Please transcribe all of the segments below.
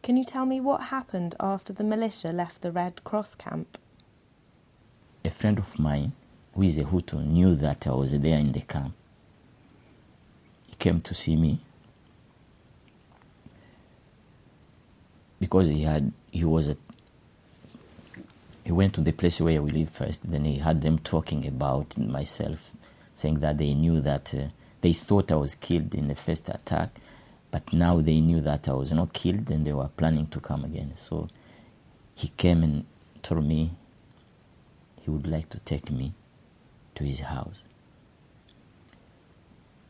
Can you tell me what happened after the militia left the Red Cross camp? A friend of mine, who is a Hutu, knew that I was there in the camp. He came to see me because he went to the place where we live first. Then he had them talking about myself, saying that they knew that they thought I was killed in the first attack, but now they knew that I was not killed and they were planning to come again. So he came and told me he would like to take me to his house.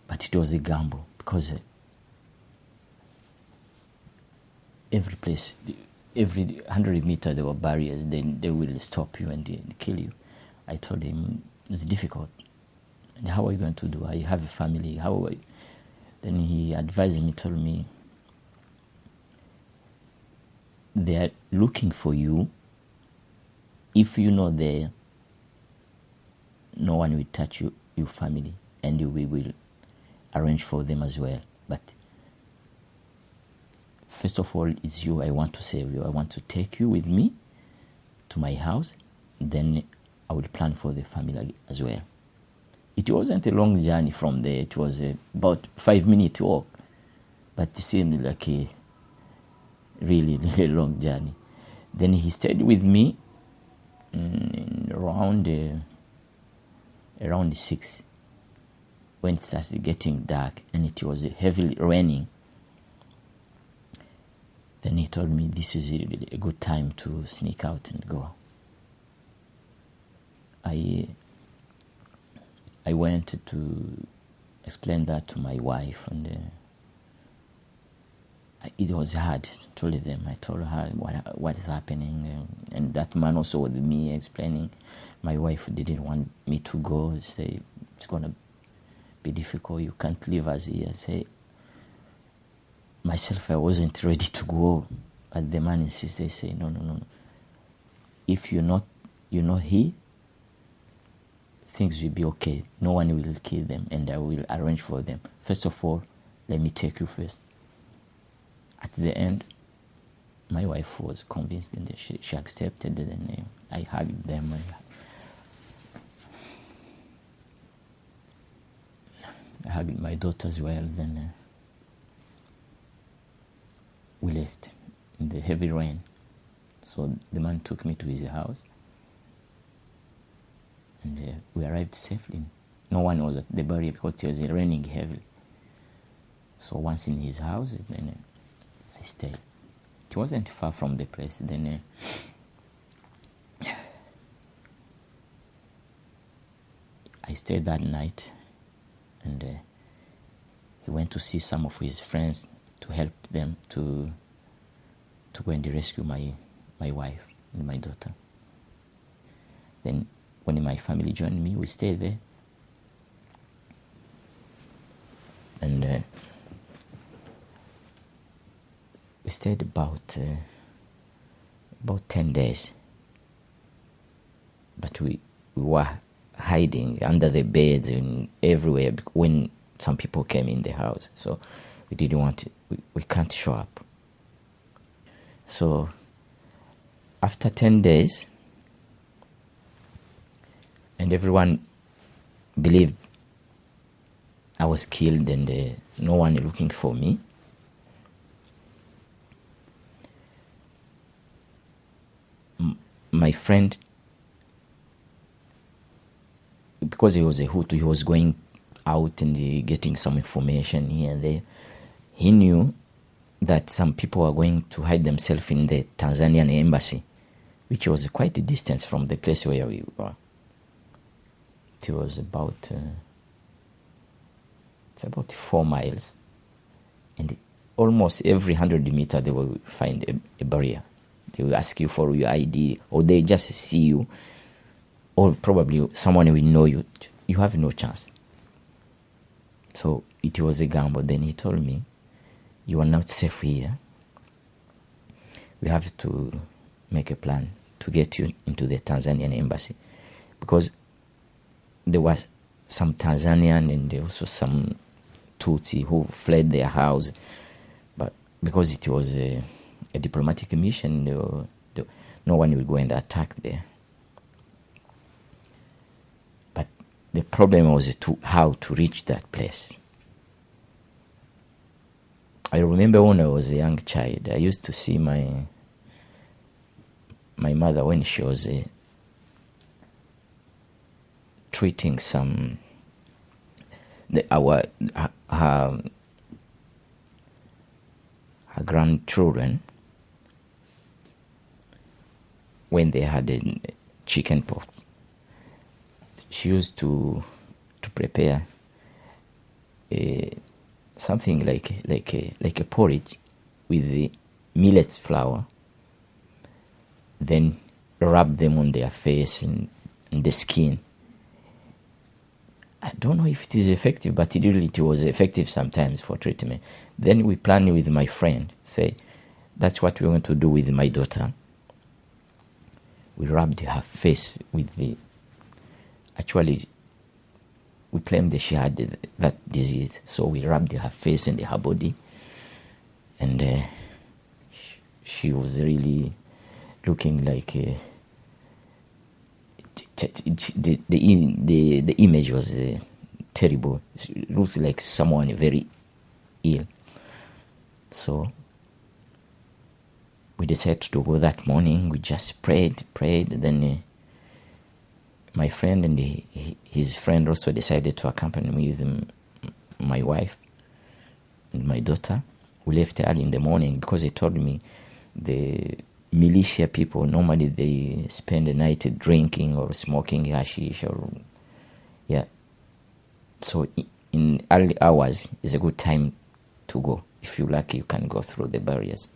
But it was a gamble because every place, every 100 meters there were barriers, then they will stop you and kill you. I told him it's difficult. And how are you going to do? I have a family. How are you? Then he advised me, told me, they are looking for you. If you're not there, no one will touch your family, and we will arrange for them as well. But first of all, it's you. I want to save you. I want to take you with me to my house. Then I will plan for the family as well. It wasn't a long journey from there. It was about 5-minute walk, but it seemed like a really, really long journey. Then he stayed with me around 6 when it started getting dark and it was heavily raining. Then he told me this is a good time to sneak out and go. I went to explain that to my wife, and it was hard to tell them. I told her what is happening, and that man also with me explaining. My wife didn't want me to go. Say it's gonna be difficult. You can't leave us here. Say myself, I wasn't ready to go, but the man insisted. Say no. If you're not here, things will be okay. No one will kill them, and I will arrange for them. First of all, let me take you first. At the end, my wife was convinced, and she accepted, and I hugged them. I hugged my daughter as well. Then we left in the heavy rain. So the man took me to his house, and we arrived safely. No one was at the barrier because it was raining heavily. So once in his house, then I stayed. It wasn't far from the place. Then I stayed that night, and he went to see some of his friends to help them to go and rescue my wife and my daughter. Then when my family joined me, we stayed there. And we stayed about 10 days. But we were hiding under the beds and everywhere when some people came in the house. So we didn't want it. We can't show up. So after 10 days, and everyone believed I was killed and no one looking for me, my friend, because he was a Hutu, he was going out and getting some information here and there. He knew that some people were going to hide themselves in the Tanzanian embassy, which was quite a distance from the place where we were. It was about 4 miles, and almost every 100 meters they will find a barrier. They will ask you for your ID, or they just see you, or probably someone will know you. You have no chance. So it was a gamble. Then he told me, you are not safe here. We have to make a plan to get you into the Tanzanian embassy, because there was some Tanzanian and also some Tutsi who fled their house, but because it was a diplomatic mission. No one will go and attack there. But the problem was how to reach that place. I remember when I was a young child, I used to see my mother when she was treating her grandchildren when they had a chicken pox. She used to prepare something like a porridge with the millet flour, then rub them on their face and the skin. I don't know if it is effective, but it was effective sometimes for treatment. Then we planned with my friend, say, that's what we're going to do with my daughter. We rubbed her face with the... Actually, we claimed that she had that disease, so we rubbed her face and her body. And she was really looking like... The image was terrible. It looks like someone very ill. So we decided to go that morning. We just prayed. Then my friend and his friend also decided to accompany me with my wife and my daughter. We left early in the morning because they told me the militia people, normally they spend the night drinking or smoking hashish or... Yeah. So in early hours is a good time to go. If you're lucky, you can go through the barriers.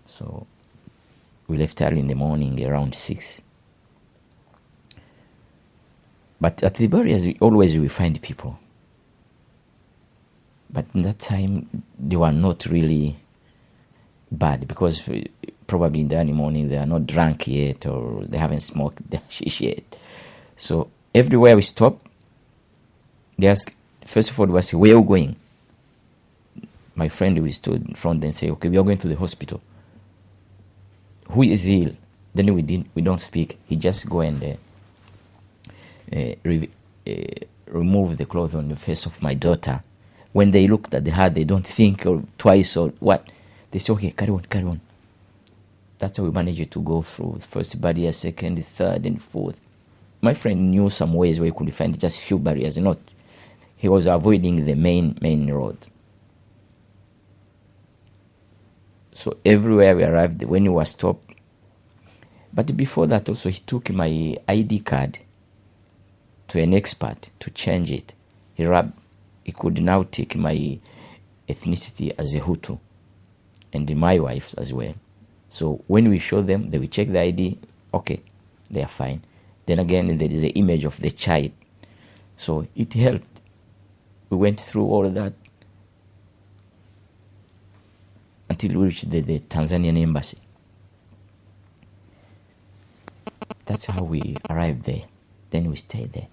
So we left early in the morning, around 6. But at the barriers, we find people. But in that time, they were not really bad, because probably in the early morning they are not drunk yet, or they haven't smoked the hashish yet. So everywhere we stop, they ask, first of all, we say, where are you going? My friend will stood in front and say, okay, we are going to the hospital. Who is ill? Then we don't speak. He just go and remove the clothes on the face of my daughter. When they look at the heart, they don't think or twice or what. They say, okay, carry on. That's how we managed to go through first barrier, second, third, and fourth. My friend knew some ways where he could find just few barriers. He was avoiding the main road. So everywhere we arrived, when we were stopped. But before that also, he took my ID card to an expert to change it. He could now take my ethnicity as a Hutu, and my wife's as well. So when we show them, they will check the ID, okay, they are fine. Then again, there is the image of the child. So it helped. We went through all that until we reached the Tanzanian embassy. That's how we arrived there. Then we stayed there.